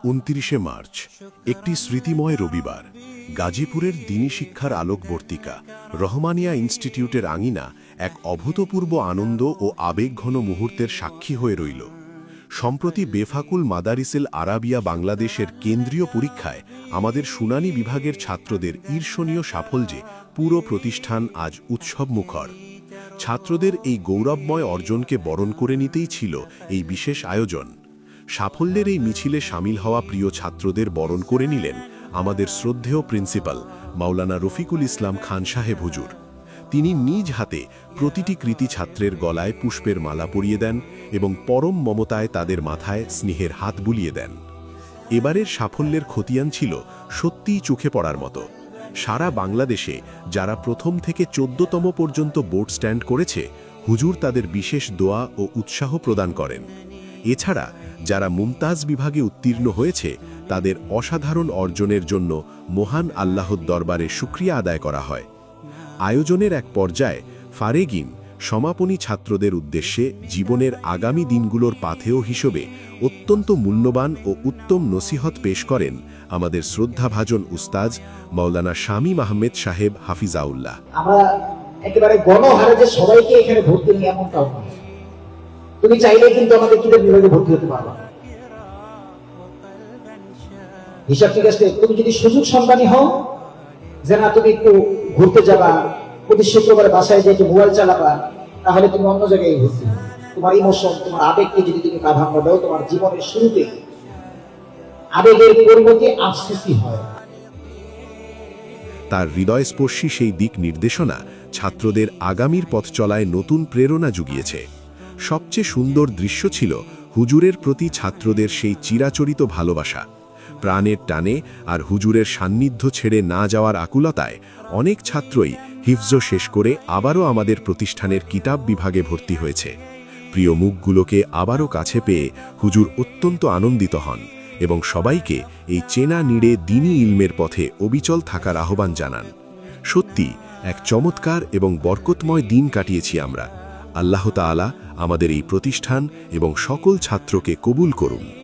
29শে March একটি স্মৃতিময় রবিবার। গাজীপুরের দ্বীনি শিক্ষার আলোকবর্তিকা রহমানিয়া ইনস্টিটিউটের আঙিনা এক অভূতপূর্ব আনন্দ ও আবেগঘন মুহূর্তের সাক্ষী হয়ে রইল। সম্প্রতি বেফাকুল মাদারিসিল আরাবিয়া বাংলাদেশের কেন্দ্রীয় পরীক্ষায় আমাদের শুনানি বিভাগের ছাত্রদের ঈর্ষণীয় সাফল্যে পুরো প্রতিষ্ঠান আজ উৎসবমুখর। ছাত্রদের এই গৌরবময় অর্জনকে বরণ করে নিতেই ছিল এই বিশেষ আয়োজন। সাফল্যের এই মিছিলে সামিল হওয়া প্রিয় ছাত্রদের বরণ করে নিলেন আমাদের শ্রদ্ধেয় প্রিন্সিপাল মাওলানা রফিকুল ইসলাম খান সাহেব হুজুর। তিনি নিজ হাতে প্রতিটি কৃতি ছাত্রের গলায় পুষ্পের মালা পরিয়ে দেন এবং পরম মমতায় তাদের মাথায় স্নেহের হাত বুলিয়ে দেন। এবারের সাফল্যের খতিয়ান ছিল সত্যিই চোখে পড়ার মতো। সারা বাংলাদেশে যারা প্রথম থেকে 14তম পর্যন্ত বোর্ড স্ট্যান্ড করেছে, হুজুর তাদের বিশেষ দোয়া ও উৎসাহ প্রদান করেন। এছাড়া যারা মুমতাজ বিভাগে উত্তীর্ণ হয়েছে, তাদের অসাধারণ অর্জনের জন্য মহান আল্লাহর দরবারে শুকরিয়া আদায় করা হয়। আয়োজনের এক পর্যায়ে ফারেগিন সমাপনী ছাত্রদের উদ্দেশ্যে জীবনের আগামী দিনগুলোর পাথেয় হিসেবে অত্যন্ত মূল্যবান ও উত্তম নসিহত পেশ করেন আমাদের শ্রদ্ধাভাজন উস্তাজ মাওলানা শামীম আহমেদ সাহেব হাফিজাউল্লাহ। আমরা একেবারে গণহারে যে সবাইকে এখানে ভর্তি নিয়ে এমনটাও নয়। তুমি চাইলে কিন্তু আমাদের কিতাব বিভাগে ভর্তি হতে পারবা। হিসাব ঠিক আছে। তুমি যদি সুযোগ সন্ধানী হও যে না তুমি একটু ঘুরতে যাবা, প্রতি শুক্রবারে বাসায় যে মোবাইল চালাবা, তাহলে তুমি অন্য জায়গায় ভর্তি হও। তোমার ইমোশন, তোমার আবেগকে যদি তুমি প্রাধান্য দাও, তোমার জীবনের শুরুতে আবেগের পরিবর্তে আফসোসই হয়। তার হৃদয়স্পর্শী সেই দিক নির্দেশনা ছাত্রদের আগামীর পথ চলায় নতুন প্রেরণা জুগিয়েছে। সবচেয়ে সুন্দর দৃশ্য ছিল হুজুরের প্রতি ছাত্রদের সেই চিরাচরিত ভালোবাসা। প্রাণের টানে আর হুজুরের সান্নিধ্য ছেড়ে না যাওয়ার আকুলতায় অনেক ছাত্রই হিফজ শেষ করে আবারও আমাদের প্রতিষ্ঠানের কিতাব বিভাগে ভর্তি হয়েছে। প্রিয় মুখগুলোকে আবারও কাছে পেয়ে হুজুর অত্যন্ত আনন্দিত হন এবং সবাইকে এই চেনা নিড়ে দ্বীনি ইলমের পথে অবিচল থাকার আহ্বান জানান। সত্যি এক চমৎকার এবং বরকতময় দিন কাটিয়েছি আমরা। আল্লাহ তাআলা আমাদের এই প্রতিষ্ঠান এবং সকল ছাত্রকে কবুল করুন।